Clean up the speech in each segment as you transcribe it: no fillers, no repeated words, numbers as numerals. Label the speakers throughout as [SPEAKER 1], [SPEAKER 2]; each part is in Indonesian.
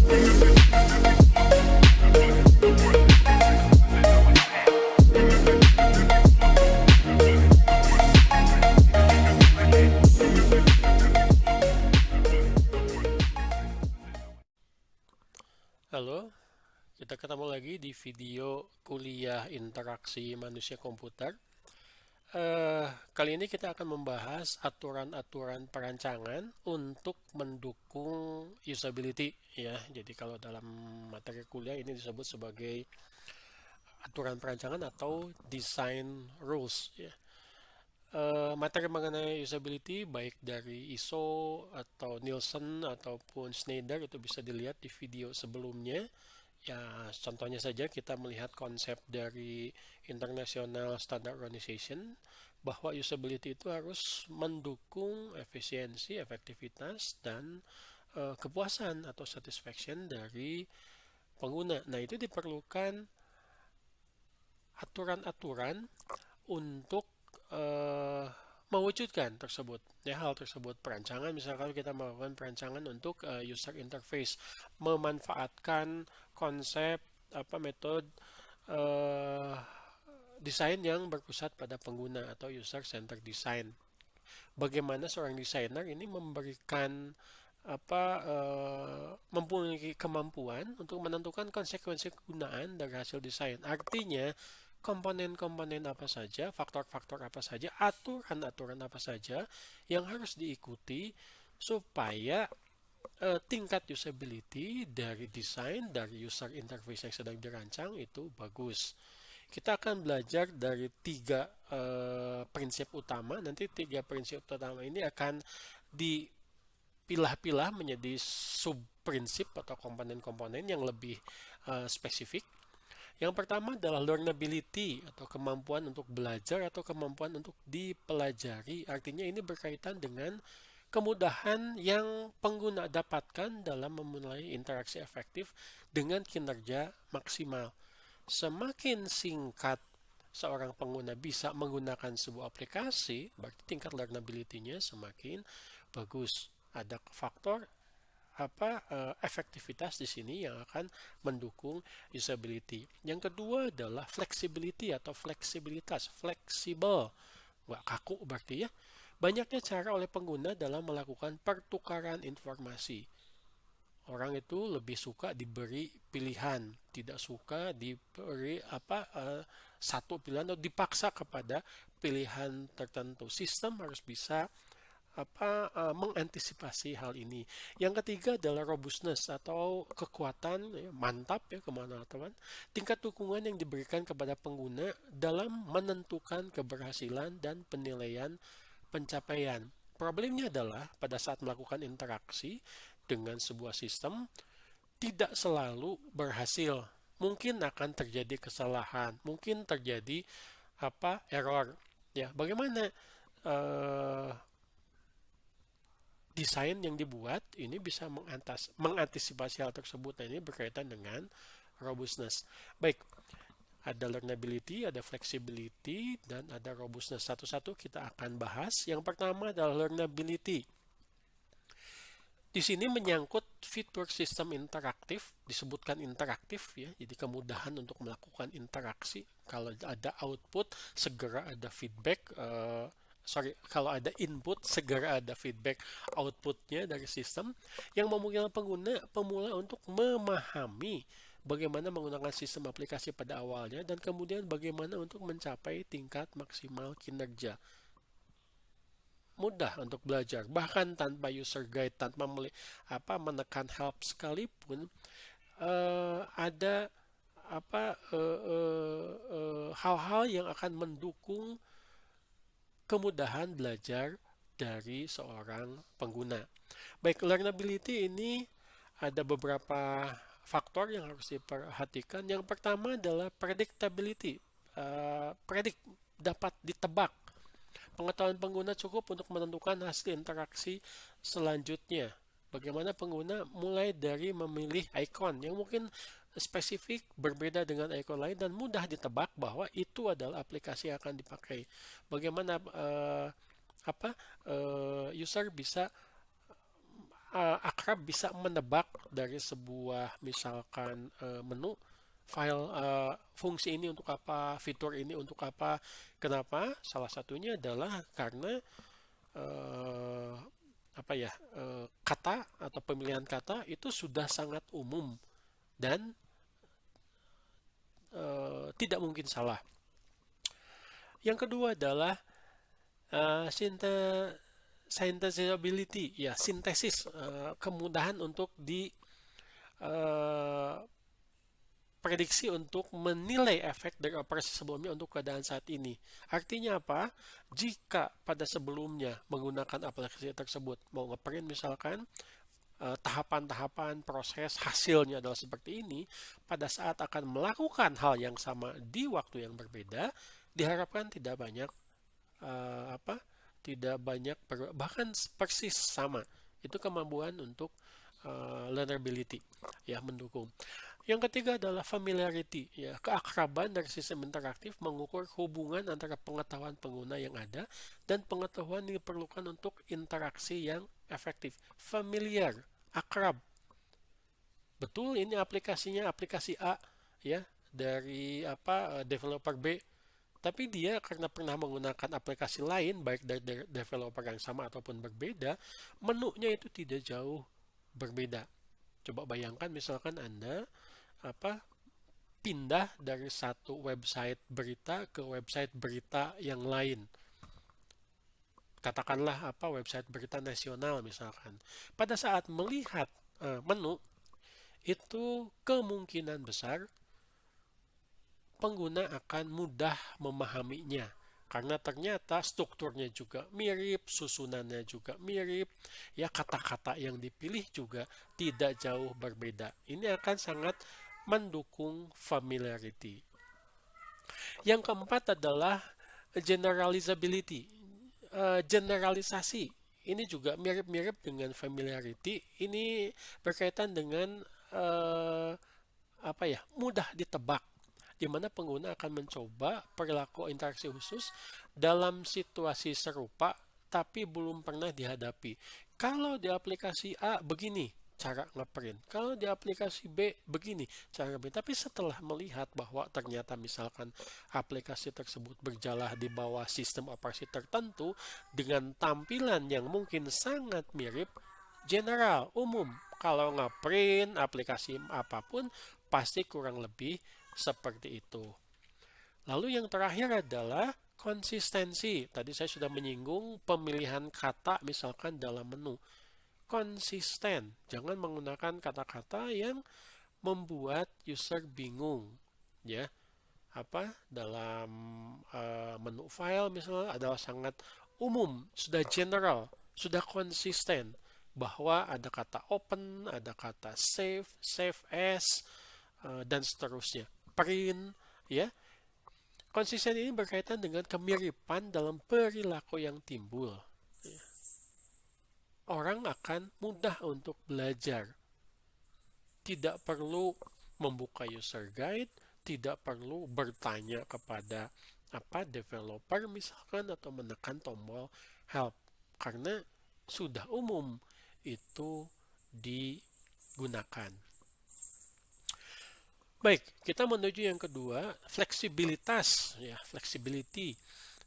[SPEAKER 1] Halo, kita ketemu lagi di video kuliah interaksi manusia komputer. Kali ini kita akan membahas aturan-aturan perancangan untuk mendukung usability ya. Jadi kalau dalam materi kuliah ini disebut sebagai aturan perancangan atau design rules ya. Materi mengenai usability baik dari ISO atau Nielsen ataupun Schneider itu bisa dilihat di video sebelumnya. Ya, contohnya saja kita melihat konsep dari International Standard Organization bahwa usability itu harus mendukung efisiensi, efektivitas, dan kepuasan atau satisfaction dari pengguna. Nah, itu diperlukan aturan-aturan untuk eh, mewujudkan tersebut ya, hal tersebut. Perancangan, misalkan kita melakukan perancangan untuk user interface, memanfaatkan konsep metode uh, desain yang berpusat pada pengguna atau user centered design. Bagaimana seorang desainer ini memberikan mempunyai kemampuan untuk menentukan konsekuensi kegunaan dari hasil desain. Artinya, komponen-komponen apa saja, faktor-faktor apa saja, aturan-aturan apa saja yang harus diikuti supaya tingkat usability dari desain, dari user interface yang sedang dirancang itu bagus. Kita akan belajar dari tiga prinsip utama. Nanti tiga prinsip utama ini akan dipilah-pilah menjadi sub-prinsip atau komponen-komponen yang lebih spesifik. Yang pertama adalah learnability atau kemampuan untuk belajar atau kemampuan untuk dipelajari. Artinya ini berkaitan dengan kemudahan yang pengguna dapatkan dalam memulai interaksi efektif dengan kinerja maksimal. Semakin singkat seorang pengguna bisa menggunakan sebuah aplikasi, berarti tingkat learnability-nya semakin bagus. Ada faktor efektivitas di sini yang akan mendukung usability. Yang kedua adalah flexibility atau fleksibilitas, fleksibel, nggak kaku berarti ya. Banyaknya cara oleh pengguna dalam melakukan pertukaran informasi. Orang itu lebih suka diberi pilihan, tidak suka diberi satu pilihan atau dipaksa kepada pilihan tertentu. Sistem harus bisa mengantisipasi hal ini. Yang ketiga adalah robustness atau kekuatan ya, mantap ya, kemana-mana. Tingkat dukungan yang diberikan kepada pengguna dalam menentukan keberhasilan dan penilaian pencapaian. Problemnya adalah pada saat melakukan interaksi dengan sebuah sistem tidak selalu berhasil. Mungkin akan terjadi kesalahan, mungkin terjadi error. Ya, bagaimana desain yang dibuat ini bisa mengantisipasi hal tersebut. Nah, ini berkaitan dengan robustness. Baik, ada learnability, ada flexibility, dan ada robustness. Satu-satu kita akan bahas. Yang pertama adalah learnability. Di sini menyangkut fitur sistem interaktif, disebutkan interaktif ya, jadi kemudahan untuk melakukan interaksi. Kalau ada output, segera ada feedback. Kalau ada input, segera ada feedback outputnya dari sistem yang memungkinkan pengguna pemula untuk memahami bagaimana menggunakan sistem aplikasi pada awalnya dan kemudian bagaimana untuk mencapai tingkat maksimal kinerja. Mudah untuk belajar, bahkan tanpa user guide, tanpa menekan help sekalipun, ada hal-hal yang akan mendukung kemudahan belajar dari seorang pengguna. Baik, learnability ini ada beberapa faktor yang harus diperhatikan. Yang pertama adalah predictability. Dapat ditebak. Pengetahuan pengguna cukup untuk menentukan hasil interaksi selanjutnya. Bagaimana pengguna mulai dari memilih icon yang mungkin spesifik berbeda dengan icon lain dan mudah ditebak bahwa itu adalah aplikasi yang akan dipakai. Bagaimana user bisa akrab bisa menebak dari sebuah misalkan menu file, fungsi ini untuk apa, fitur ini untuk apa. Kenapa? Salah satunya adalah karena eh, apa ya, kata atau pemilihan kata itu sudah sangat umum dan tidak mungkin salah. Yang kedua adalah uh, synthesizability, ya, sintesis, kemudahan untuk di uh, prediksi untuk menilai efek dari operasi sebelumnya untuk keadaan saat ini. Artinya apa? Jika pada sebelumnya menggunakan aplikasi tersebut mau ngeprint misalkan, tahapan-tahapan proses hasilnya adalah seperti ini, pada saat akan melakukan hal yang sama di waktu yang berbeda, diharapkan tidak banyak apa? Tidak banyak bahkan persis sama. Itu kemampuan untuk learnability, ya, mendukung. Yang ketiga adalah familiarity, ya, keakraban dari sistem interaktif mengukur hubungan antara pengetahuan pengguna yang ada dan pengetahuan yang diperlukan untuk interaksi yang efektif. Familiar, akrab. Betul, ini aplikasinya aplikasi A, ya, dari apa, developer B, tapi dia karena pernah menggunakan aplikasi lain baik dari developer yang sama ataupun berbeda, menunya itu tidak jauh berbeda. Coba bayangkan misalkan Anda apa, pindah dari satu website berita ke website berita yang lain. Katakanlah apa, website berita nasional misalkan. Pada saat melihat menu, itu kemungkinan besar pengguna akan mudah memahaminya karena ternyata strukturnya juga mirip, susunannya juga mirip, ya, kata-kata yang dipilih juga tidak jauh berbeda. Ini akan sangat mendukung familiarity. Yang keempat adalah generalizability, generalisasi. Ini juga mirip-mirip dengan familiarity. Ini berkaitan dengan apa ya, mudah ditebak, di mana pengguna akan mencoba perilaku interaksi khusus dalam situasi serupa tapi belum pernah dihadapi. Kalau di aplikasi A begini cara ngeprint, kalau di aplikasi B begini cara ngeprint. Tapi setelah melihat bahwa ternyata misalkan aplikasi tersebut berjalan di bawah sistem operasi tertentu dengan tampilan yang mungkin sangat mirip, general, umum, kalau ngeprint aplikasi apapun pasti kurang lebih seperti itu. Lalu yang terakhir adalah konsistensi. Tadi saya sudah menyinggung pemilihan kata misalkan dalam menu. Konsisten, jangan menggunakan kata-kata yang membuat user bingung, ya. Apa, dalam menu file misalnya adalah sangat umum, sudah general, sudah konsisten bahwa ada kata open, ada kata save, save as, dan seterusnya. Print, ya. Konsisten ini berkaitan dengan kemiripan dalam perilaku yang timbul. Orang akan mudah untuk belajar. Tidak perlu membuka user guide, tidak perlu bertanya kepada apa, developer misalkan, atau menekan tombol help karena sudah umum itu digunakan. Baik, kita menuju yang kedua, fleksibilitas, ya, flexibility.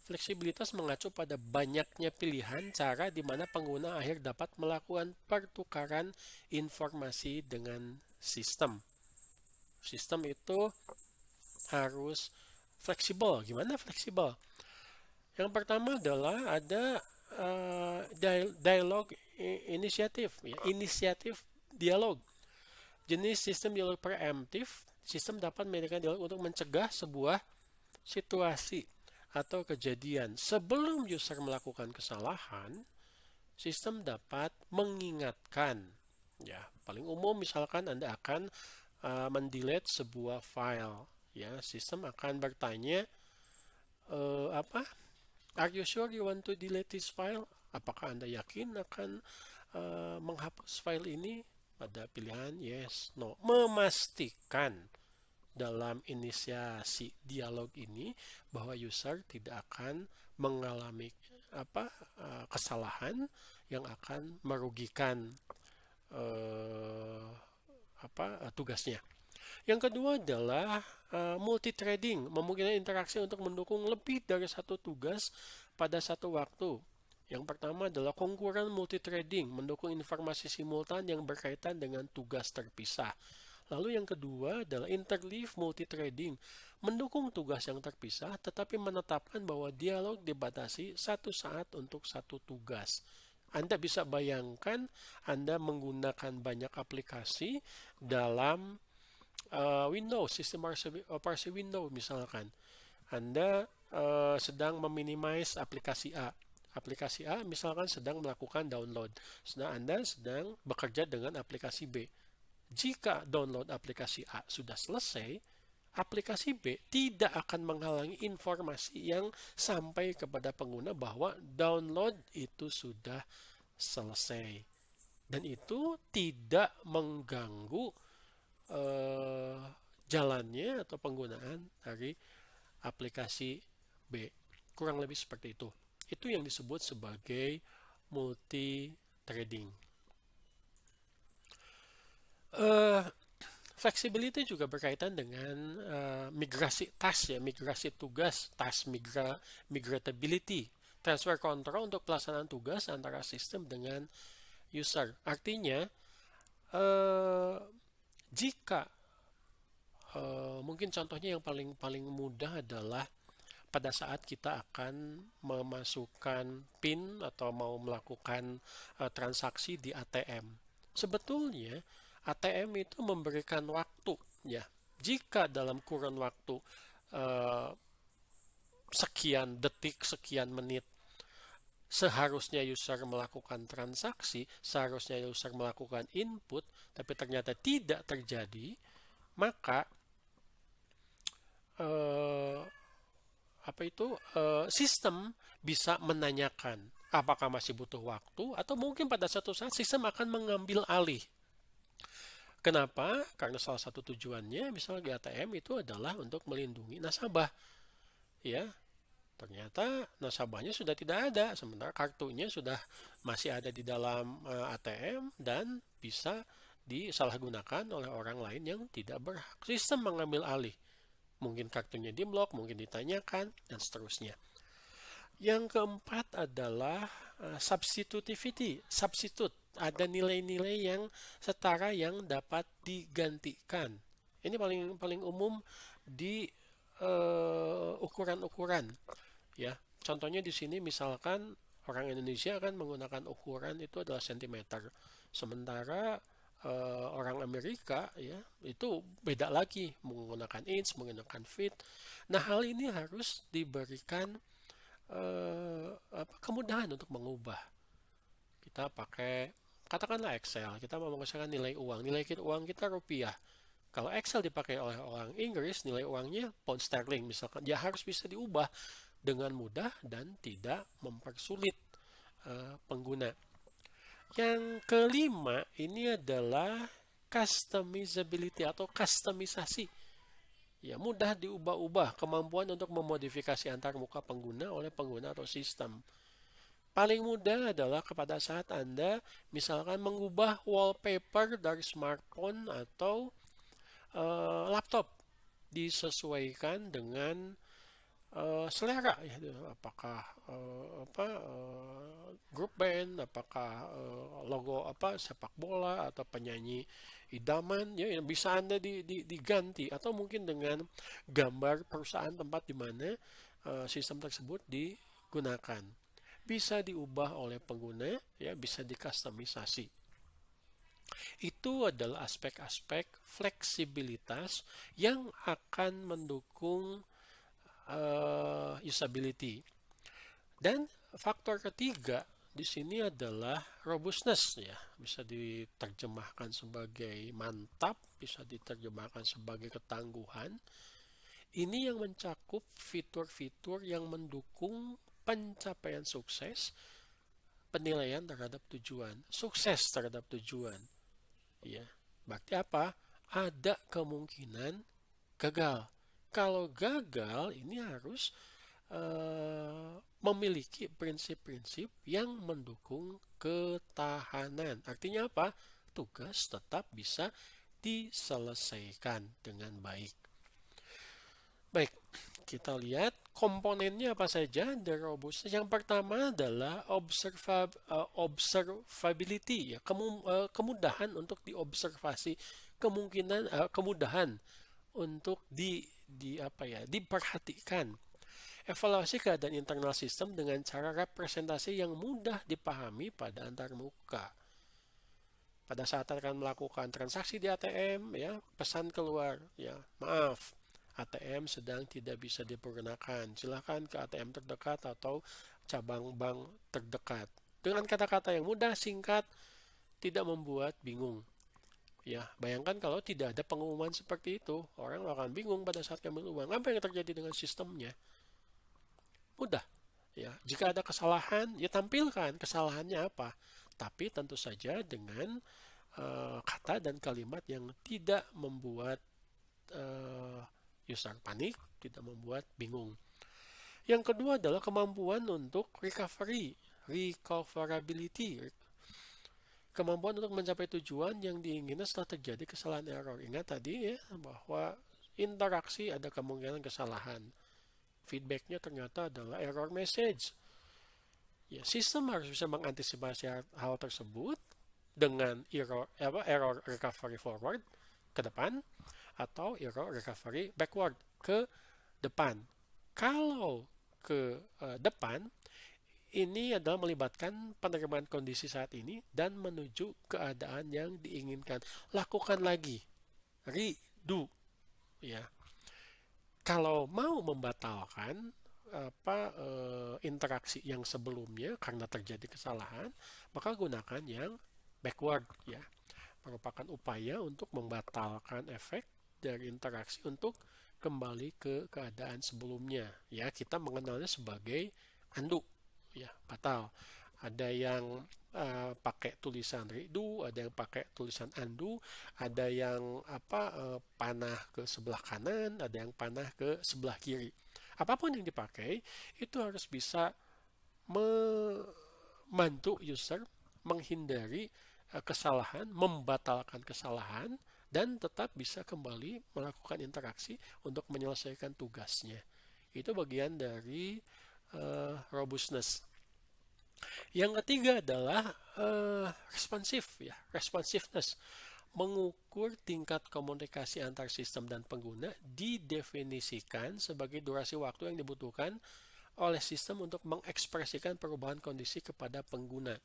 [SPEAKER 1] Fleksibilitas mengacu pada banyaknya pilihan cara di mana pengguna akhir dapat melakukan pertukaran informasi dengan sistem. Sistem itu harus fleksibel. Gimana fleksibel? Yang pertama adalah ada dialog inisiatif, ya, inisiatif dialog. Jenis sistem dialog preemptif, sistem dapat menyediakan dialog untuk mencegah sebuah situasi atau kejadian. Sebelum user melakukan kesalahan, sistem dapat mengingatkan. Ya, paling umum misalkan Anda akan mendelete sebuah file, ya, sistem akan bertanya, apa? Are you sure you want to delete this file? Apakah Anda yakin akan menghapus file ini? Pada pilihan yes, no. Memastikan dalam inisiasi dialog ini bahwa user tidak akan mengalami apa, kesalahan yang akan merugikan tugasnya. Yang kedua adalah multi-threading, memungkinkan interaksi untuk mendukung lebih dari satu tugas pada satu waktu. Yang pertama adalah concurrent multi-threading, mendukung informasi simultan yang berkaitan dengan tugas terpisah. Lalu yang kedua adalah interleave multi-threading, mendukung tugas yang terpisah tetapi menetapkan bahwa dialog dibatasi satu saat untuk satu tugas. Anda bisa bayangkan Anda menggunakan banyak aplikasi dalam Windows, sistem operasi Windows misalkan. Anda sedang meminimize aplikasi A. Aplikasi A misalkan sedang melakukan download. Sedang Anda sedang bekerja dengan aplikasi B. Jika download aplikasi A sudah selesai, aplikasi B tidak akan menghalangi informasi yang sampai kepada pengguna bahwa download itu sudah selesai. Dan itu tidak mengganggu jalannya atau penggunaan dari aplikasi B. Kurang lebih seperti itu. Itu yang disebut sebagai multi-threading. Flexibility juga berkaitan dengan migrasi task, ya, migrasi tugas, task migratability, transfer control untuk pelaksanaan tugas antara sistem dengan user. Artinya, jika mungkin contohnya yang paling mudah adalah pada saat kita akan memasukkan PIN atau mau melakukan transaksi di ATM. Sebetulnya ATM itu memberikan waktu, ya. Jika dalam kurun waktu sekian detik, sekian menit seharusnya user melakukan transaksi, seharusnya user melakukan input, tapi ternyata tidak terjadi, maka sistem bisa menanyakan apakah masih butuh waktu atau mungkin pada satu saat sistem akan mengambil alih. Kenapa? Karena salah satu tujuannya misalnya di ATM itu adalah untuk melindungi nasabah. Ya, ternyata nasabahnya sudah tidak ada, sementara kartunya sudah masih ada di dalam ATM dan bisa disalahgunakan oleh orang lain yang tidak berhak. Sistem mengambil alih. Mungkin kartunya diblok, mungkin ditanyakan, dan seterusnya. Yang keempat adalah substitutivity, substitute. Ada nilai-nilai yang setara yang dapat digantikan. Ini paling umum di ukuran-ukuran. Ya, contohnya di sini misalkan orang Indonesia kan menggunakan ukuran itu adalah sentimeter. Sementara orang Amerika ya itu beda lagi, menggunakan inch, menggunakan feet. Nah, hal ini harus diberikan kemudahan untuk mengubah. Kita pakai katakanlah Excel, kita mau mengusahakan nilai uang kita rupiah. Kalau Excel dipakai oleh orang Inggris, nilai uangnya pound sterling misalkan, ya harus bisa diubah dengan mudah dan tidak mempersulit pengguna. Yang kelima ini adalah customizability atau customisasi. Ya, mudah diubah-ubah, kemampuan untuk memodifikasi antar muka pengguna oleh pengguna atau sistem. Paling mudah adalah kepada saat Anda misalkan mengubah wallpaper dari smartphone atau laptop disesuaikan dengan selera, ya, apakah grup band, apakah logo sepak bola atau penyanyi idaman, ya bisa Anda diganti atau mungkin dengan gambar perusahaan tempat di mana sistem tersebut digunakan. Bisa diubah oleh pengguna, ya bisa dikustomisasi. Itu adalah aspek-aspek fleksibilitas yang akan mendukung usability. Dan faktor ketiga di sini adalah robustness, ya. Bisa diterjemahkan sebagai mantap, bisa diterjemahkan sebagai ketangguhan. Ini yang mencakup fitur-fitur yang mendukung pencapaian sukses, penilaian terhadap tujuan, sukses terhadap tujuan. Ya, berarti apa? Ada kemungkinan gagal. Kalau gagal, ini harus memiliki prinsip-prinsip yang mendukung ketahanan. Artinya apa? tugas tetap bisa diselesaikan dengan baik. Baik, kita lihat komponennya apa saja dari robustness. Yang pertama adalah observability, ya, kemudahan untuk diobservasi, kemudahan untuk diperhatikan. Evaluasi keadaan internal sistem dengan cara representasi yang mudah dipahami pada antarmuka. Pada saat akan melakukan transaksi di ATM, ya, pesan keluar, ya, maaf, ATM sedang tidak bisa dipergunakan. Silakan ke ATM terdekat atau cabang bank terdekat. Dengan kata-kata yang mudah, singkat, tidak membuat bingung. Ya, bayangkan kalau tidak ada pengumuman seperti itu, orang akan bingung pada saat ambil uang. Apa yang terjadi dengan sistemnya? Mudah. Ya, jika ada kesalahan, ya tampilkan kesalahannya apa. Tapi tentu saja dengan kata dan kalimat yang tidak membuat user panik, tidak membuat bingung. Yang kedua adalah kemampuan untuk recoverability. Kemampuan untuk mencapai tujuan yang diinginkan setelah terjadi kesalahan error. Ingat tadi ya, bahwa interaksi ada kemungkinan kesalahan. Feedbacknya ternyata adalah error message. Ya, sistem harus bisa mengantisipasi hal tersebut dengan error recovery forward ke depan atau error recovery backward ke depan. Kalau ke depan, ini adalah melibatkan penerimaan kondisi saat ini dan menuju keadaan yang diinginkan. Lakukan lagi, redo, ya. Kalau mau membatalkan interaksi yang sebelumnya karena terjadi kesalahan, maka gunakan yang backward, ya, merupakan upaya untuk membatalkan efek dari interaksi untuk kembali ke keadaan sebelumnya. Ya, kita mengenalnya sebagai undo, ya, batal. Ada yang pakai tulisan redo, ada yang pakai tulisan undo, ada yang panah ke sebelah kanan, ada yang panah ke sebelah kiri. Apapun yang dipakai, itu harus bisa membantu user menghindari kesalahan, membatalkan kesalahan, dan tetap bisa kembali melakukan interaksi untuk menyelesaikan tugasnya. Itu bagian dari robustness. Yang ketiga adalah responsiveness. Mengukur tingkat komunikasi antar sistem dan pengguna didefinisikan sebagai durasi waktu yang dibutuhkan oleh sistem untuk mengekspresikan perubahan kondisi kepada pengguna.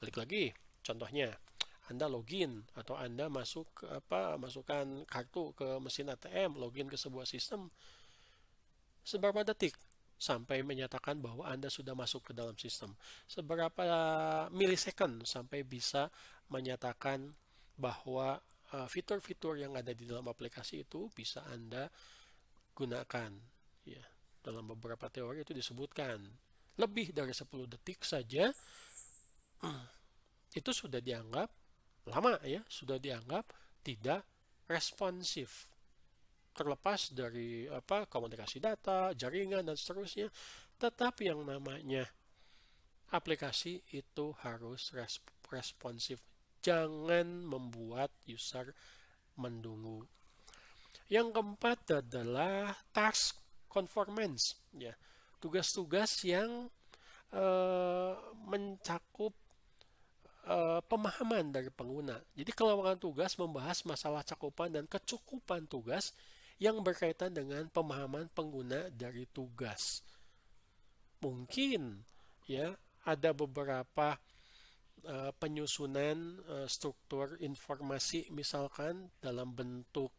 [SPEAKER 1] Balik lagi, contohnya, Anda login atau Anda masukkan kartu ke mesin ATM, login ke sebuah sistem. Seberapa detik sampai menyatakan bahwa Anda sudah masuk ke dalam sistem? Seberapa milisecond sampai bisa menyatakan bahwa fitur-fitur yang ada di dalam aplikasi itu bisa Anda gunakan? Ya, dalam beberapa teori itu disebutkan lebih dari 10 detik saja itu sudah dianggap lama, ya, sudah dianggap tidak responsif. Terlepas dari komunikasi data, jaringan, dan seterusnya, tetap yang namanya aplikasi itu harus responsif. Jangan membuat user menunggu. Yang keempat adalah task conformance, ya, tugas-tugas yang mencakup pemahaman dari pengguna. Jadi kelompok tugas membahas masalah cakupan dan kecukupan tugas yang berkaitan dengan pemahaman pengguna dari tugas. Mungkin, ya, ada beberapa penyusunan struktur informasi misalkan dalam bentuk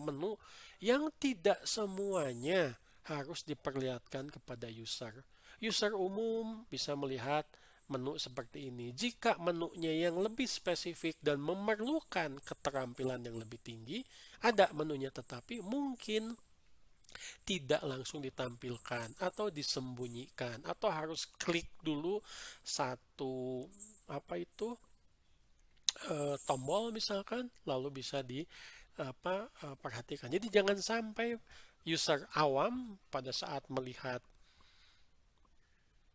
[SPEAKER 1] menu yang tidak semuanya harus diperlihatkan kepada user. User umum bisa melihat menu seperti ini. Jika menunya yang lebih spesifik dan memerlukan keterampilan yang lebih tinggi, ada menunya tetapi mungkin tidak langsung ditampilkan atau disembunyikan atau harus klik dulu satu tombol misalkan lalu bisa diperhatikan. Jadi jangan sampai user awam pada saat melihat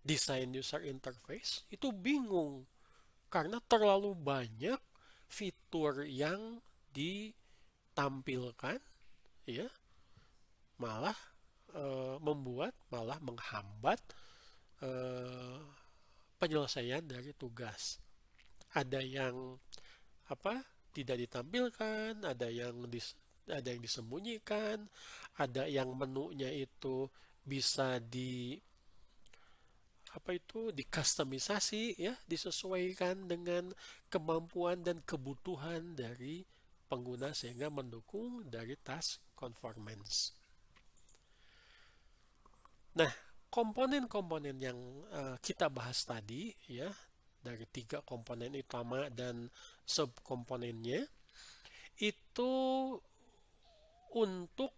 [SPEAKER 1] desain user interface itu bingung karena terlalu banyak fitur yang ditampilkan ya malah malah menghambat penyelesaian dari tugas. Ada yang tidak ditampilkan, ada yang disembunyikan, ada yang menunya itu bisa dikustomisasi ya, disesuaikan dengan kemampuan dan kebutuhan dari pengguna sehingga mendukung dari task conformance. Nah, komponen-komponen yang kita bahas tadi ya, dari 3 komponen utama dan subkomponennya itu untuk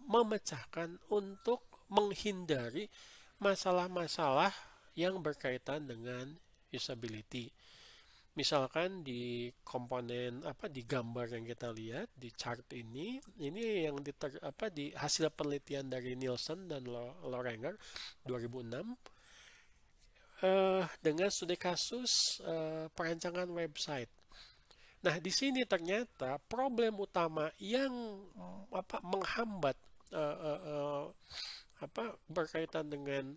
[SPEAKER 1] memecahkan, untuk menghindari masalah-masalah yang berkaitan dengan usability. Misalkan di komponen di gambar yang kita lihat di chart ini yang di hasil penelitian dari Nielsen dan Lorenger 2006 dengan studi kasus perancangan website. Nah, di sini ternyata problem utama yang menghambat berkaitan dengan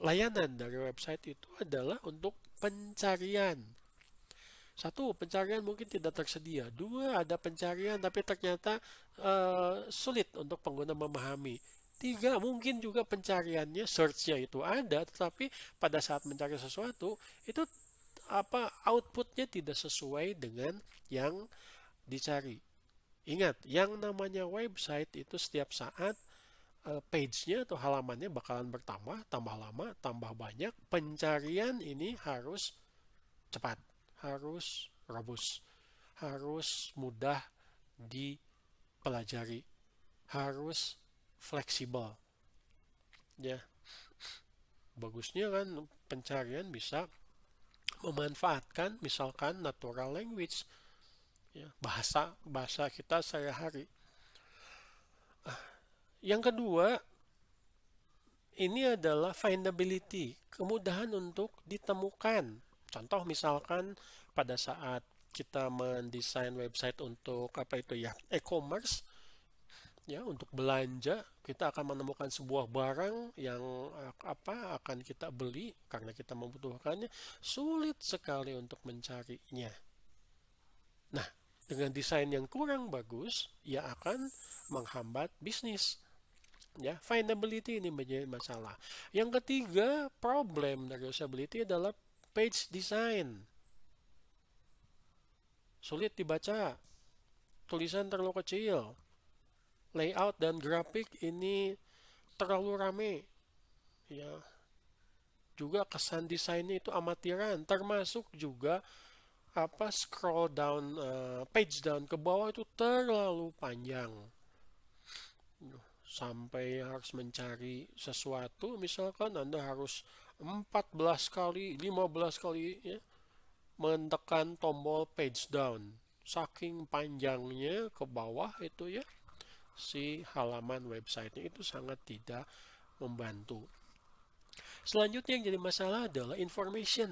[SPEAKER 1] layanan dari website itu adalah untuk pencarian. 1, pencarian mungkin tidak tersedia. 2, ada pencarian tapi ternyata sulit untuk pengguna memahami. 3, mungkin juga pencariannya, search-nya itu ada, tetapi pada saat mencari sesuatu itu outputnya tidak sesuai dengan yang dicari. Ingat, yang namanya website itu setiap saat page-nya atau halamannya bakalan bertambah, tambah lama, tambah banyak. Pencarian ini harus cepat, harus robust, harus mudah dipelajari, harus fleksibel. Ya, bagusnya kan pencarian bisa memanfaatkan misalkan natural language, ya, bahasa kita sehari-hari. Yang kedua, ini adalah findability, kemudahan untuk ditemukan. Contoh misalkan pada saat kita mendesain website untuk e-commerce, ya, untuk belanja, kita akan menemukan sebuah barang yang akan kita beli karena kita membutuhkannya, sulit sekali untuk mencarinya. Nah, dengan desain yang kurang bagus, ia akan menghambat bisnis. Ya, findability ini menjadi masalah. Yang ketiga, problem dari usability adalah page design. Sulit dibaca, tulisan terlalu kecil, layout dan grafik ini terlalu rame. Ya, juga kesan desainnya itu amatiran, termasuk juga scroll down, page down ke bawah itu terlalu panjang. Sampai harus mencari sesuatu, misalkan Anda harus 14 kali, 15 kali ya, menekan tombol page down. Saking panjangnya ke bawah itu ya, si halaman websitenya itu sangat tidak membantu. Selanjutnya yang jadi masalah adalah informasi.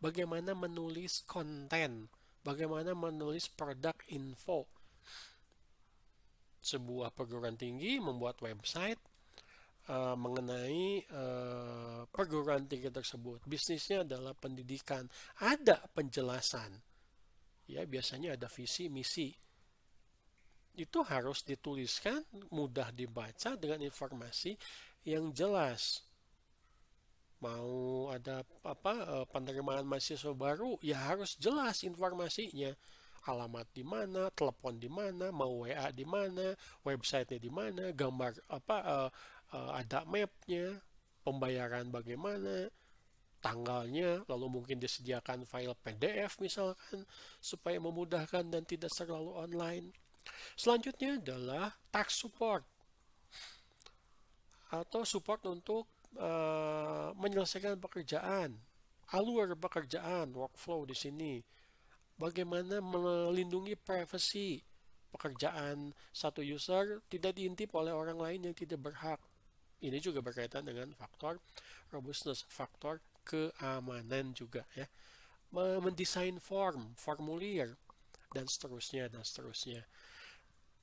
[SPEAKER 1] Bagaimana menulis konten, bagaimana menulis produk info. Sebuah perguruan tinggi membuat website mengenai perguruan tinggi tersebut. Bisnisnya adalah pendidikan. Ada penjelasan. Ya, biasanya ada visi, misi. Itu harus dituliskan, mudah dibaca dengan informasi yang jelas. Mau ada penerimaan mahasiswa baru, ya harus jelas informasinya. Alamat di mana, telepon di mana, mau WA di mana, websitenya di mana, gambar ada mapnya, pembayaran bagaimana, tanggalnya, lalu mungkin disediakan file PDF misalkan supaya memudahkan dan tidak selalu online. Selanjutnya adalah task support atau support untuk menyelesaikan pekerjaan, alur pekerjaan, workflow di sini. Bagaimana melindungi privasi pekerjaan satu user tidak diintip oleh orang lain yang tidak berhak. Ini juga berkaitan dengan faktor robustness, faktor keamanan juga ya. Mendesain formulir, dan seterusnya, dan seterusnya.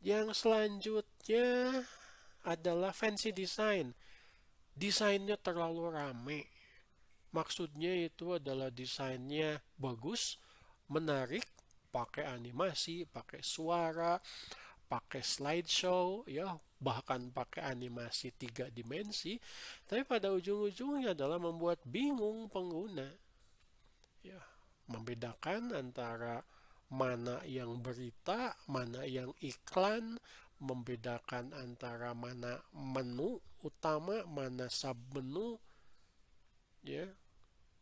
[SPEAKER 1] Yang selanjutnya adalah fancy design. Desainnya terlalu rame. Maksudnya itu adalah desainnya bagus, menarik, pakai animasi, pakai suara, pakai slideshow, ya, bahkan pakai animasi 3 dimensi, tapi pada ujung-ujungnya adalah membuat bingung pengguna. Ya, membedakan antara mana yang berita, mana yang iklan, membedakan antara mana menu utama, mana sub menu, ya,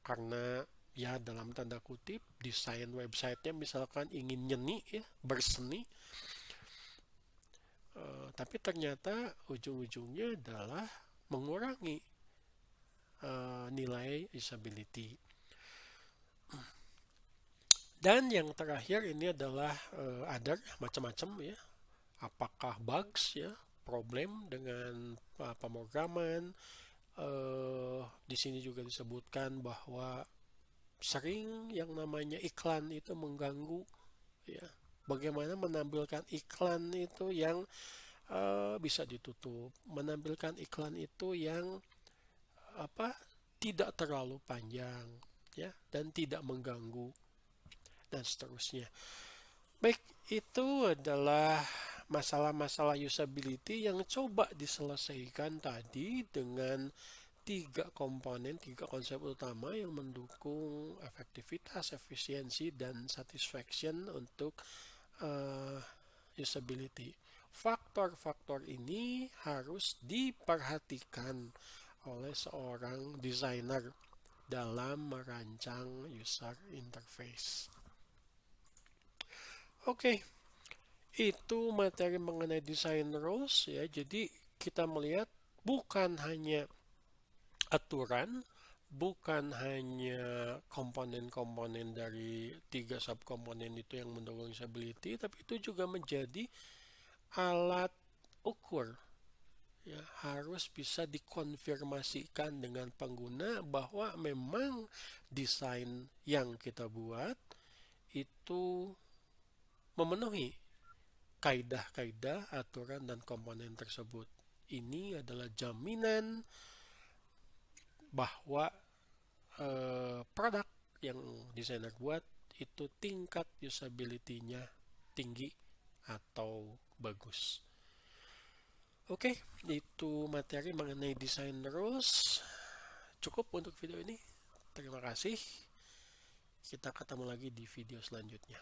[SPEAKER 1] karena ya dalam tanda kutip desain websitenya misalkan ingin nyeni ya, berseni, tapi ternyata ujung-ujungnya adalah mengurangi nilai usability. Dan yang terakhir ini adalah other, macam-macam ya. Apakah bugs ya, problem dengan pemrograman. Di sini juga disebutkan bahwa sering yang namanya iklan itu mengganggu ya. Bagaimana menampilkan iklan itu yang bisa ditutup, menampilkan iklan itu yang tidak terlalu panjang ya, dan tidak mengganggu, dan seterusnya. Baik, itu adalah masalah-masalah usability yang coba diselesaikan tadi dengan 3 komponen, 3 konsep utama yang mendukung efektivitas, efisiensi, dan satisfaction untuk usability. Faktor-faktor ini harus diperhatikan oleh seorang desainer dalam merancang user interface. Oke, itu materi mengenai design rules ya. Jadi kita melihat bukan hanya aturan, bukan hanya komponen-komponen dari 3 subkomponen itu yang mendukung usability, tapi itu juga menjadi alat ukur ya, harus bisa dikonfirmasikan dengan pengguna bahwa memang desain yang kita buat itu memenuhi kaidah-kaidah, aturan, dan komponen tersebut. Ini adalah jaminan bahwa produk yang desainer buat itu tingkat usability-nya tinggi atau bagus. Oke, itu materi mengenai design rules. Cukup untuk video ini. Terima kasih. Kita ketemu lagi di video selanjutnya.